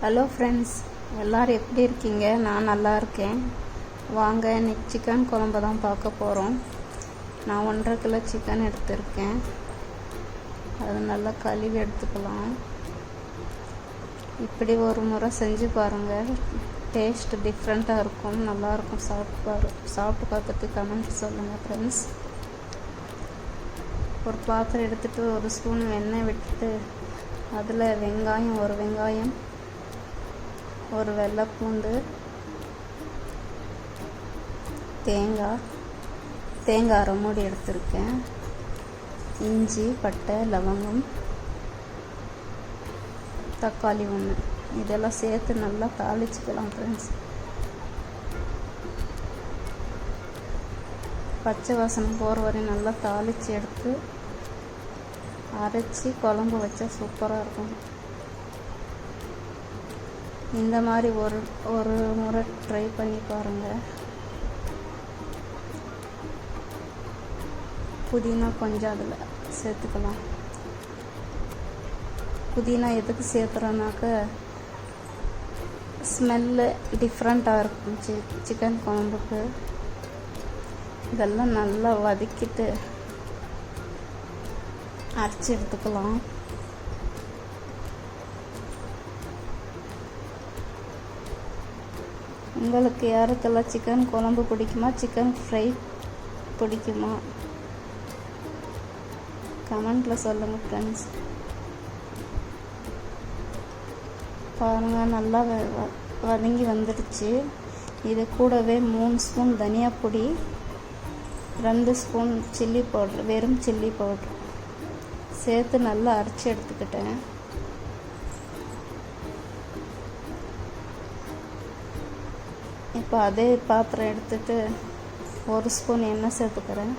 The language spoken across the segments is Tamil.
ஹலோ ஃப்ரெண்ட்ஸ், எல்லோரும் எப்படி இருக்கீங்க? நான் நல்லா இருக்கேன். வாங்க, இன்னைக்கு சிக்கன் குழம்பு தான் பார்க்க போகிறோம். நான் 1.5 கிலோ சிக்கன் எடுத்திருக்கேன். அது நல்லா கழுவி எடுத்துக்கலாம். இப்படி ஒரு முறை செஞ்சு பாருங்கள். டேஸ்ட் டிஃப்ரெண்ட்டாக இருக்கும், நல்லாயிருக்கும். சாப்பிட்டு பார்த்துட்டு கமெண்ட் சொல்லுங்கள் ஃப்ரெண்ட்ஸ். ஒரு பாத்திரம் எடுத்துகிட்டு 1 ஸ்பூன் எண்ணெய் விட்டுட்டு அதில் ஒரு வெங்காயம், ஒரு வெள்ளைப்பூண்டு, தேங்காய் அரை மூடி எடுத்திருக்கேன், இஞ்சி, பட்டை, லவங்கம், தக்காளி 1, இதெல்லாம் சேர்த்து நல்லா தாளிச்சுக்கலாம் ஃப்ரெண்ட்ஸ். பச்சை வாசனை போகிற வரையும் நல்லா தாளித்து எடுத்து அரைச்சி குழம்பு வச்சா சூப்பராக இருக்கும். இந்த மாதிரி ஒரு முறை ட்ரை பண்ணி பாருங்கள். புதினா கொஞ்சம் அதில் சேர்த்துக்கலாம். புதினா எதுக்கு சேர்த்துறோன்னாக்க ஸ்மெல்லு டிஃப்ரெண்ட்டாக இருக்கும் சிக்கன் குழம்புக்கு. இதெல்லாம் நல்லா வதக்கிட்டு அரைச்சி எடுத்துக்கலாம். உங்களுக்கு யாருக்கெல்லாம் சிக்கன் குழம்பு பிடிக்குமா, சிக்கன் ஃப்ரை பிடிக்குமா, கமெண்ட்டில் சொல்லுங்கள் ஃப்ரெண்ட்ஸ். பாருங்கள், நல்லா வதங்கி வந்துடுச்சு. இது கூடவே 3 ஸ்பூன் தனியா பொடி, 2 ஸ்பூன் சில்லி பவுட்ரு, வெறும் சில்லி பவுட்ரு சேர்த்து நல்லா அரைச்சி எடுத்துக்கிட்டேன். இப்போ அதே பாத்திரம் எடுத்துட்டு 1 ஸ்பூன் எண்ணெய் சேர்த்துக்கிறேன்.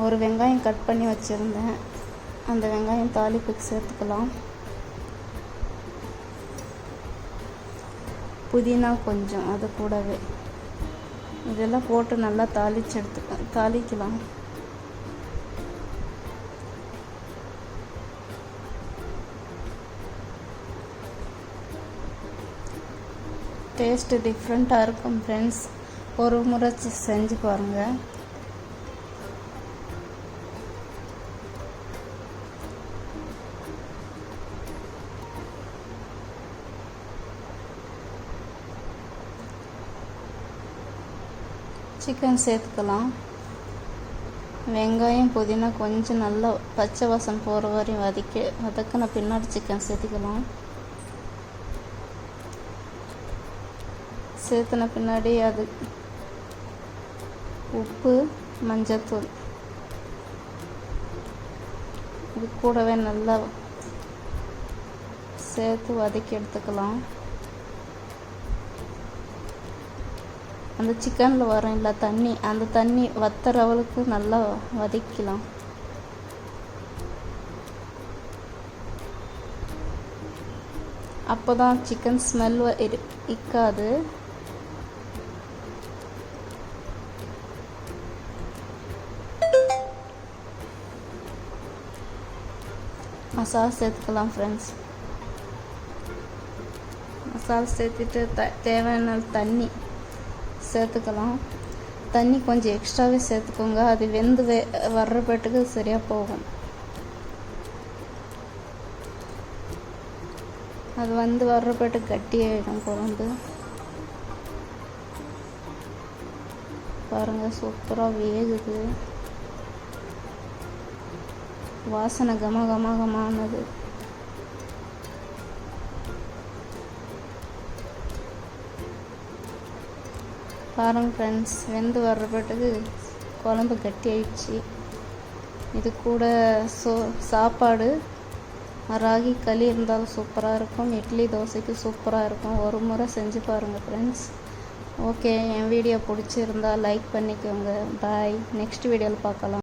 ஒரு வெங்காயம் கட் பண்ணி வச்சுருந்தேன், அந்த வெங்காயம் தாளிப்புக்கு சேர்த்துக்கலாம். புதினா கொஞ்சம் அது கூடவே, இதெல்லாம் போட்டு நல்லா தாளிக்கலாம். டேஸ்ட்டு டிஃப்ரெண்ட்டாக இருக்கும் ஃப்ரெண்ட்ஸ். ஒரு முறை செஞ்சு பாருங்கள். சிக்கன் சேர்த்துக்கலாம். வெங்காயம், புதினா கொஞ்சம் நல்லா பச்சை வாசம் போகிற வரையும் வதக்கின பின்னாடி சிக்கன் சேர்த்துக்கலாம். சேர்த்துன பின்னாடி அது உப்பு, மஞ்சத்தூள் இது கூடவே நல்லா சேர்த்து வதக்கி எடுத்துக்கலாம். அந்த சிக்கனில் வரும் இல்லை தண்ணி, அந்த தண்ணி வத்துற அளவுக்கு நல்லா வதக்கலாம். அப்போ தான் சிக்கன் ஸ்மெல் இருக்காது. மசாலா சேர்த்துக்கலாம் ஃப்ரெண்ட்ஸ். மசாலா சேர்த்துட்டு தேவையான தண்ணி சேர்த்துக்கலாம். தண்ணி கொஞ்சம் எக்ஸ்ட்ராவே சேர்த்துக்கோங்க, அது வெந்து வர்றப்பட்டுக்கு சரியாக போகும். அது வர்றப்பட்டு கட்டியாயிடும் குழம்பு. பாருங்கள், சூப்பராக வேகுது. வாசனை கமகமானது. பாருங்கள் ஃப்ரெண்ட்ஸ், வெந்து வர்றப்பட்டுக்கு குழம்பு கட்டி ஆயிடுச்சு. இது கூட சாப்பாடு ராகி களி இருந்தாலும் சூப்பராக இருக்கும். இட்லி, தோசைக்கு சூப்பராக இருக்கும். ஒரு முறை செஞ்சு பாருங்கள் ஃப்ரெண்ட்ஸ். ஓகே, என் வீடியோ பிடிச்சிருந்தா லைக் பண்ணிக்கோங்க. பாய். நெக்ஸ்ட் வீடியோவில் பார்க்கலாம்.